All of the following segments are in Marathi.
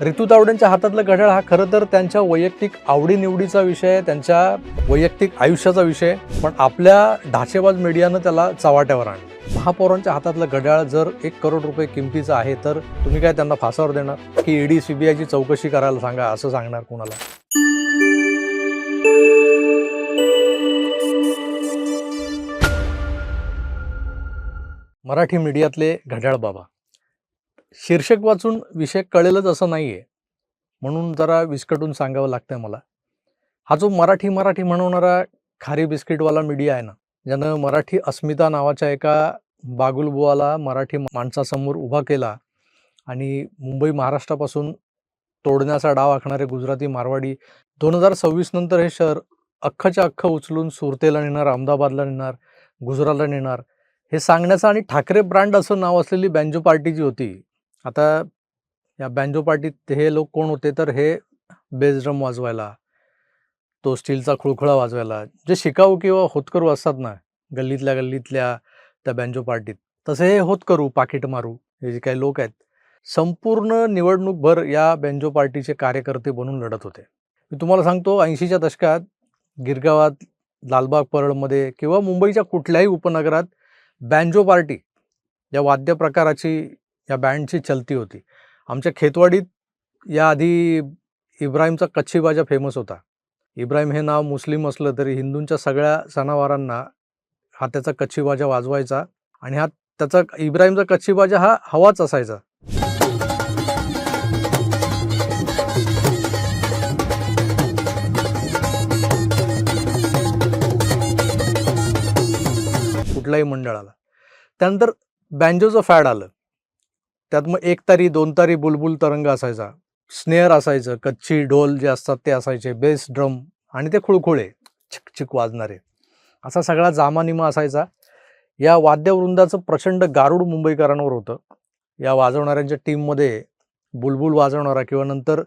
ऋतू तावडेंच्या हातातलं घड्याळ हा खरं तर त्यांच्या वैयक्तिक आवडीनिवडीचा विषय, त्यांच्या वैयक्तिक आयुष्याचा विषय, पण आपल्या ढाचेबाज मीडियानं त्याला चव्हाट्यावर आणलं. महापौरांच्या हातातलं घड्याळ जर 1 करोड रुपये किमतीचं आहे, तर तुम्ही काय त्यांना फासावर देणार की ईडी सीबीआयची चौकशी करायला सांगा असं सांगणार कोणाला? मराठी मीडियातले घड्याळ बाबा. शीर्षक वाचून विषय कळेलच असं नाहीये, म्हणून जरा विस्कटून सांगावं लागतंय मला. हा जो मराठी म्हणवणारा खारी बिस्किटवाला मीडिया आहे ना, ज्यानं मराठी अस्मिता नावाच्या एका बागुलबुवाला मराठी माणसासमोर उभा केला आणि मुंबई महाराष्ट्रापासून तोडण्याचा डाव आखणारे गुजराती मारवाडी 2026 नंतर हे शहर अख्खच्या अख्खं उचलून सुरतेला नेणार, अहमदाबादला नेणार, गुजरातला नेणार, हे सांगण्याचं आणि ठाकरे ब्रँड असं नाव असलेली बँजो पार्टी जी होती. आता या बँजो पार्टीत हे लोक कोण होते, तर हे बेस ड्रम वाजवायला, तो स्टीलचा खुळखुळा वाजवायला जे शिकाऊ किंवा होतकरू असतात ना गल्लीतल्या त्या बँजो पार्टीत, तसे हे होतकरू पाकिट मारू हे जे काही लोक आहेत, संपूर्ण निवडणूकभर या बँजो पार्टीचे कार्यकर्ते बनून लढत होते. मी तुम्हाला सांगतो, 80च्या दशकात गिरगावात, लालबाग परळमध्ये किंवा मुंबईच्या कुठल्याही उपनगरात बँजो पार्टी या वाद्य प्रकाराची, या बँडची चलती होती. आमच्या खेतवाडीत याआधी इब्राहिमचा कच्छी बाजा फेमस होता. इब्राहिम हे नाव मुस्लिम असलं तरी हिंदूंच्या सगळ्या सणावारांना हा त्याचा कच्छी बाजा वाजवायचा आणि हा त्याचा इब्राहिमचा कच्छी बाजा हा हवाच असायचा. कुठल्याही मंडळाला. त्यानंतर बँजोचं फॅड आलं. त्यात मग 1 तारी 2 तारी बुलबुल तरंग असायचा, स्नेअर असायचं, कच्छी ढोल जे असतात ते असायचे, बेस ड्रम आणि ते खुळखुळे चिक वाजणारे, असा सगळा जामानिमा असायचा. या वाद्यवृंदाचं प्रचंड गारुड मुंबईकरांवर होतं. या वाजवणाऱ्यांच्या टीममध्ये बुलबुल वाजवणारा किंवा नंतर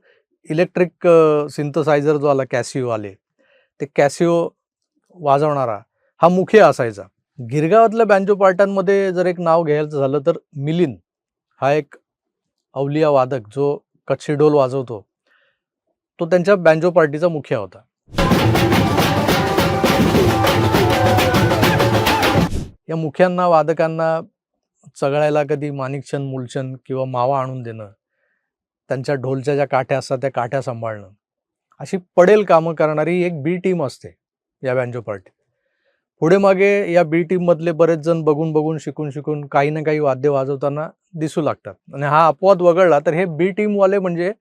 इलेक्ट्रिक सिंथसायझर जो आला, कॅसिओ आले, ते कॅसिओ वाजवणारा हा मुखिया असायचा. गिरगावातल्या बँजो पार्ट्यांमध्ये जर एक नाव घ्यायचं झालं तर मिलिंद हा एक अवलिया वादक जो कच्छी ढोल वाजवतो, तो त्यांच्या बँजो पार्टीचा मुखिया होता. या मुख्यांना, वादकांना चघळायला कधी माणिकचंद, मूलचंद किंवा मावा आणून देणं, त्यांच्या ढोलच्या ज्या काठ्या असतात त्या काठ्या सांभाळणं, अशी पडेल कामं करणारी एक बी टीम असते या बँजो पार्टीत. पुढे मागे या बी टीममधले बरेच जण बघून शिकून काही ना काही वाद्य वाजवताना दिसू लागतात आणि हा अपवाद वगळला तर हे बी टीमवाले म्हणजे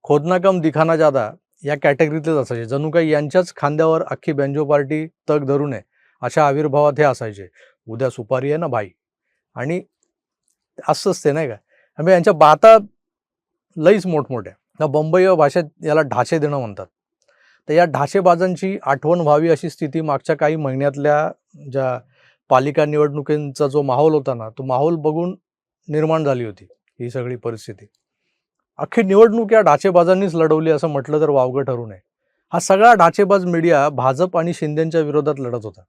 खोदना कम दिखाना जादा या कॅटेगरीतलेच असायचे. जणू काही यांच्याच खांद्यावर अख्खी बँजो पार्टी तग धरून आहे अशा आविर्भावात हे असायचे. उद्या सुपारी आहे ना भाई, आणि असंच ते नाही का. म्हणजे यांच्या बाता लईच मोठमोठ्या. त्या बंबई भाषेत याला ढाचे देणं म्हणतात. तर या ढाचेबाजांची आठवण व्हावी अशी स्थिती मागच्या काही महिन्यातल्या ज्या पालिका निवडणुकींचा जो माहोल होता ना, तो माहोल बघून निर्माण झाली होती ही सगळी परिस्थिती. अख्खी निवडणूक या ढाचेबाजांनीच लढवली असं म्हटलं तर वावगं ठरू नये. हा सगळा ढाचेबाज मीडिया भाजप आणि शिंदेच्या विरोधात लढत होता.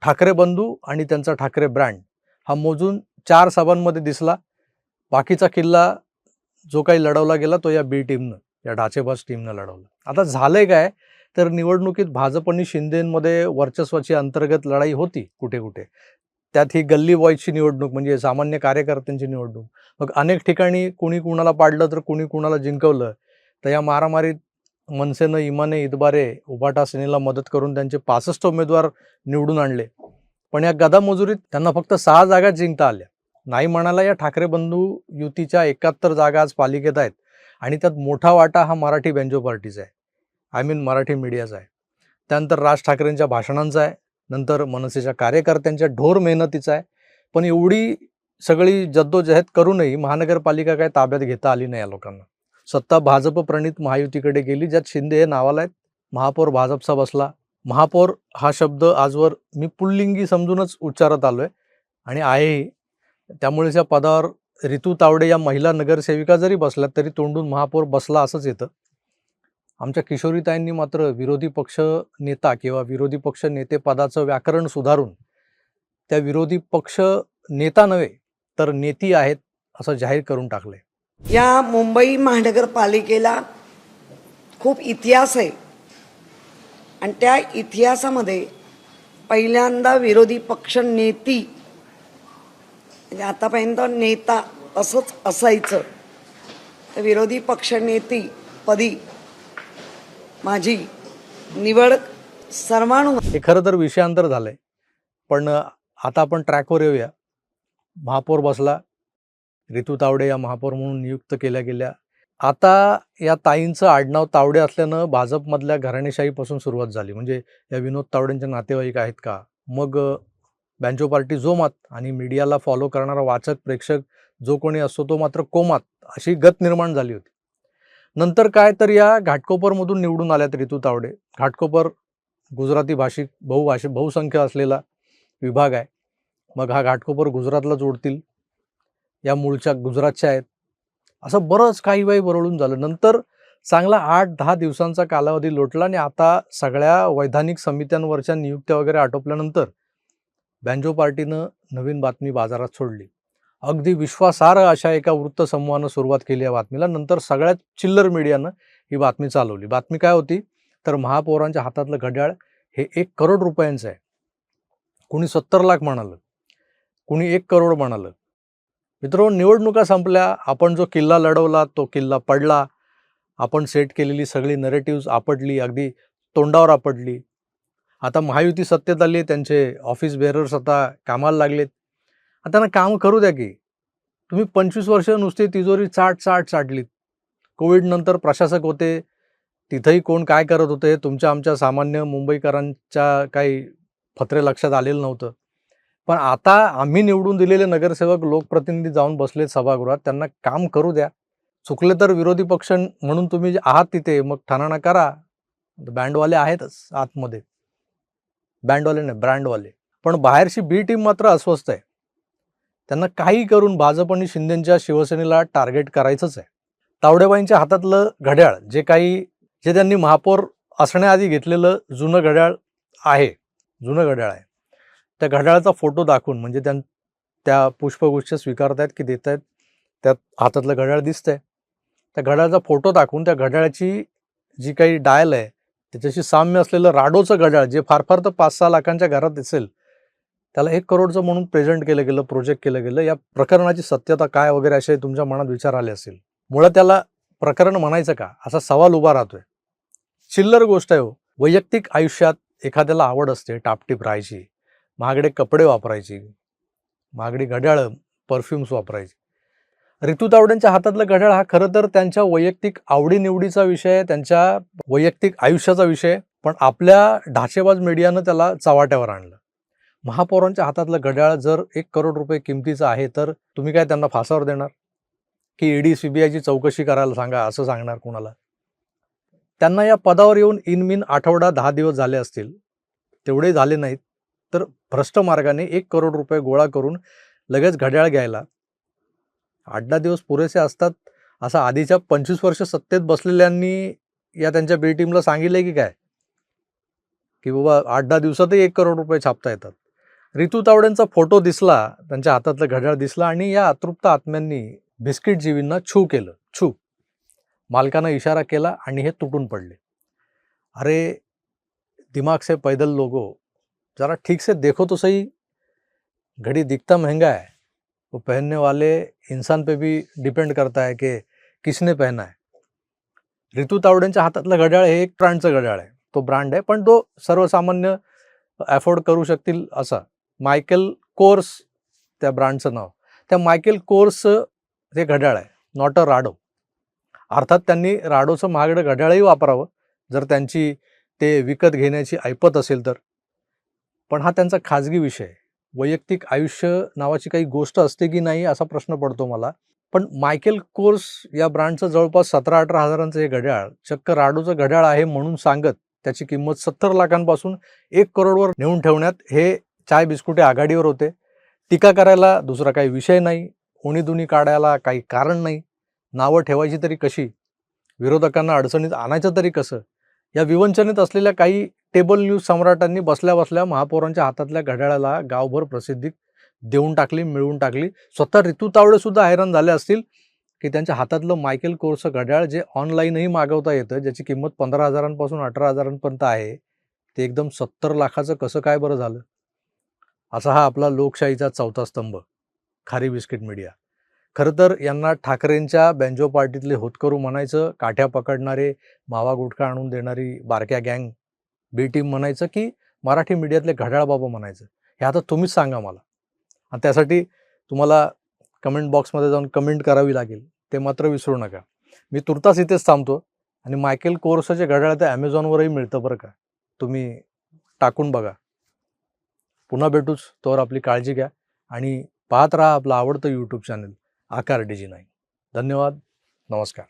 ठाकरे बंधू आणि त्यांचा ठाकरे ब्रँड हा मोजून 4 सभांमध्ये दिसला. बाकीचा किल्ला जो काही लढवला गेला तो या बी टीमनं, या ढाचेबाज टीमनं लढवला. आता झालंय काय, तर निवडणुकीत भाजप आणि शिंदेमध्ये वर्चस्वाची अंतर्गत लढाई होती कुठे कुठे. त्यात ही गल्ली बॉयची निवडणूक म्हणजे सामान्य कार्यकर्त्यांची निवडणूक. मग अनेक ठिकाणी कुणी कुणाला पाडलं तर कुणी कुणाला जिंकवलं. तर या मारामारीत मनसेनं इमाने, इतबारे, उभाटा सेनेला मदत करून त्यांचे 65 उमेदवार निवडून आणले. पण या गदामजुरीत त्यांना फक्त 6 जागा जिंकता आल्या. नाही म्हणाला या ठाकरे बंधू युतीच्या 71 जागा आज पालिकेत आहेत आणि त्यात मोठा वाटा हा मराठी बँजो पार्टीचा आहे, मराठी मीडियाचा आहे. त्यानंतर राज ठाकरेंच्या भाषणांचा आहे, नंतर मनसेच्या कार्यकर्त्यांच्या ढोर मेहनतीचा आहे. पण एवढी सगळी जद्दोजहद करूनही महानगरपालिका काय ताब्यात घेता आली नाही या लोकांना. सत्ता भाजप प्रणित महायुतीकडे गेली, ज्यात शिंदे हे नावाला आहेत. महापौर भाजपचा बसला. महापौर हा शब्द आजवर मी पुल्लिंगी समजूनच उच्चारत आलोय आणि आहेही. त्यामुळेच या पदावर ऋतू तावडे या महिला नगरसेविका जरी बसल्यात तरी तोंडून महापौर बसला असंच येतं. आमच्या किशोरीताईंनी मात्र विरोधी पक्ष नेता किंवा विरोधी पक्ष नेते पदाचं व्याकरण सुधारून त्या विरोधी पक्ष नेता नव्हे तर नेती आहेत असं जाहीर करून टाकलंय. या मुंबई महानगरपालिकेला खूप इतिहास आहे आणि त्या इतिहासामध्ये पहिल्यांदा विरोधी पक्ष नेती, म्हणजे आतापर्यंत नेता असंच असायचं, तर विरोधी पक्ष नेती पदी माझी निवड सर्वानुमते. हे खरं तर विषयांतर झालंय, पण आता आपण ट्रॅकवर येऊया. महापौर बसला, रितू तावडे या महापौर म्हणून नियुक्त केल्या गेल्या. आता या ताईंचं आडनाव तावडे असल्यानं भाजपमधल्या घराणेशाहीपासून सुरुवात झाली. म्हणजे या विनोद तावडेंचे नातेवाईक आहेत का, मग बँजो पार्टी जोमात आणि मीडियाला फॉलो करणारा वाचक प्रेक्षक जो कोणी असतो तो मात्र कोमात, अशी गत निर्माण झाली होती. नंतर काय तर या घाटकोपरमधून निवडून आल्यात रितू तावडे. घाटकोपर गुजराती भाषिक बहुसंख्य असलेला विभाग आहे. मग हा घाटकोपर गुजरातला जोडतील, या मूळच्या गुजरातच्या आहेत, असं बरंच काही वेळ बरळून झालं. नंतर चांगला 8-10 दिवसांचा कालावधी लोटला आणि आता सगळ्या वैधानिक समित्यांवरच्या नियुक्त्या वगैरे आटोपल्यानंतर बँजो पार्टीनं नवीन बातमी बाजारात सोडली. अगदी विश्वासार्ह अशा एका वृत्तसमूहानं सुरुवात केली या बातमीला. नंतर सगळ्यात चिल्लर मीडियानं ही बातमी चालवली. बातमी काय होती तर महापौरांच्या हातातलं घड्याळ हे 1 करोड रुपयांचं आहे. कुणी 70 लाख म्हणालं, कुणी 1 करोड म्हणालं. मित्रांनो, निवडणुका संपल्या, आपण जो किल्ला लढवला तो किल्ला पडला, आपण सेट केलेली सगळी नरेटिव्ज आपटली, अगदी तोंडावर आपटली. आता महायुती सत्तेत आली, त्यांचे ऑफिस बेरर्स आता कामाला लागलेत. आता त्यांना काम करू द्या की. तुम्ही 25 वर्ष नुसती तिजोरी चाटलीत. कोविड नंतर प्रशासक होते, तिथंही कोण काय करत होते तुमच्या आमच्या सामान्य मुंबईकरांच्या काही फत्रे लक्षात आलेलं नव्हतं. पण आता आम्ही निवडून दिलेले नगरसेवक लोकप्रतिनिधी जाऊन बसलेत सभागृहात, त्यांना काम करू द्या. चुकले तर विरोधी पक्ष म्हणून तुम्ही आहात तिथे, मग ठाणाणा करा. बँडवाले आहेतच आतमध्ये, बँडवाले नाही ब्रँडवाले. पण बाहेरची बी टीम मात्र अस्वस्थ आहे. त्यांना काही करून भाजप आणि शिंदेच्या शिवसेनेला टार्गेट करायचंच आहे. तावडेबाईंच्या हातातलं घड्याळ जे त्यांनी महापौर असण्याआधी घेतलेलं जुनं घड्याळ आहे, त्या घड्याळाचा फोटो दाखवून, म्हणजे त्या पुष्पगुच्छ स्वीकारतायत की देत आहेत, त्यात हातातलं घड्याळ दिसतंय. त्या घड्याळाचा फोटो दाखवून त्या घड्याळाची जी काही डायल आहे त्याच्याशी साम्य असलेलं राडोचं घड्याळ, जे फार तर 5-6 लाखांच्या घरात असेल, त्याला 1 करोडचं म्हणून प्रेझेंट केलं गेलं, प्रोजेक्ट केलं गेलं. या प्रकरणाची सत्यता काय वगैरे असे तुमच्या मनात विचार आले असेल. मुळात त्याला प्रकरण म्हणायचं का, असा सवाल उभा राहतोय. चिल्लर गोष्ट आहे हो. वैयक्तिक आयुष्यात एखाद्याला आवड असते टापटीप राहायची, महागडे कपडे वापरायची, महागडी घड्याळं, परफ्युम्स वापरायची. रितू तावडेंच्या हातातलं घड्याळ हा खरं तर त्यांच्या वैयक्तिक आवडीनिवडीचा विषय, त्यांच्या वैयक्तिक आयुष्याचा विषय, पण आपल्या ढाचेबाज मीडियानं त्याला चव्हाट्यावर आणलं. महापौरांच्या हातातलं घड्याळ जर 1 करोड रुपये किमतीचं आहे, तर तुम्ही काय त्यांना फासावर देणार की ईडी सीबीआयची चौकशी करायला सांगा, असं सांगणार कोणाला? त्यांना या पदावर येऊन इनमिन आठवडा 10 दिवस झाले असतील, तेवढे झाले नाहीत, तर भ्रष्ट मार्गाने 1 करोड रुपये गोळा करून लगेच घड्याळ घ्यायला 8-10 दिवस पुरेसे असतात, असं आधीच्या 25 वर्ष सत्तेत बसलेल्यांनी या त्यांच्या बी टीमला सांगितलंय की काय, की बाबा 8-10 दिवसातही 1 करोड रुपये छापता येतात. रितू तावडेंचा फोटो दिसला, त्यांच्या हातातलं घड्याळ दिसला आणि या अतृप्त आत्म्यांनी बिस्किट जीवींना छू केलं. मालकानं इशारा केला आणि हे तुटून पडले. अरे दिमाग से पैदल लोगो, जरा ठीक से देखो तो सही. घड़ी दिखता महंगा है, वो पहनने वाले इंसान पे भी डिपेंड करता है कि किसने पहना है. रितू तावडेंच्या हातातलं घड्याळ हे एक ब्रँडचं घड्याळ आहे. तो ब्रँड आहे, पण तो सर्वसामान्य अफोर्ड करू शकतील असा. मायकेल कोर्स त्या ब्रँडचं नाव. त्या मायकेल कोर्सचं ते घड्याळ आहे, नॉट अ राडो. अर्थात त्यांनी राडोचं महागडं घड्याळही वापरावं जर त्यांची ते विकत घेण्याची ऐपत असेल तर. पण हा त्यांचा खाजगी विषय आहे. वैयक्तिक आयुष्य नावाची काही गोष्ट असते की नाही असा प्रश्न पडतो मला. पण मायकेल कोर्स या ब्रँडचं जवळपास 17-18 हजारांचं हे घड्याळ चक्क राडोचं घड्याळ आहे म्हणून सांगत त्याची किंमत 70 लाखांपासून 1 करोडवर नेऊन ठेवण्यात हे चाय बिस्कुटे आघाडीवर होते. टीका करायला दुसरा काही विषय नाही, उणीधुणी काढायला काही कारण नाही. नावं ठेवायची तरी कशी, विरोधकांना अडचणीत आणायचं तरी कसं, या विवंचनेत असलेल्या काही टेबल न्यूज सम्राटांनी बसल्या बसल्या महापौरांच्या हातातल्या घड्याळाला गावभर प्रसिद्धी देऊन टाकली, मिळवून टाकली. स्वतः रितू तावडे सुद्धा हैराण झाले असतील की त्यांच्या हातातलं मायकेल कोर्स घड्याळ जे ऑनलाईनही मागवता येतं, ज्याची किंमत 15,000पासून 18,000पर्यंत आहे, ते एकदम 70 लाखाचं कसं काय बरं झालं? असा हा आपला लोकशाहीचा चौथा स्तंभ, खारी बिस्किट मीडिया. खरं तर यांना ठाकरेंच्या बँजो पार्टीतले होतकरू म्हणायचं, काठ्या पकडणारे, मावा गुटखा आणून देणारी बारक्या गँग बी टीम म्हणायचं, की मराठी मीडियातले घड्याळ बाबा म्हणायचं? हे आता तुम्हीच सांगा मला. आणि त्यासाठी तुम्हाला कमेंट बॉक्समध्ये जाऊन कमेंट करावी लागेल, ते मात्र विसरू नका. मी तुर्तास इथेच थांबतो आणि मायकेल कोर्सचे घड्याळ ते Amazonवरही मिळतं बरं का, तुम्ही टाकून बघा. पुन्हा भेटूच, तोवर आपली काळजी घ्या आणि पाहत राहा आपलं आवडतं यूट्यूब चॅनल आकार DG9. धन्यवाद, नमस्कार.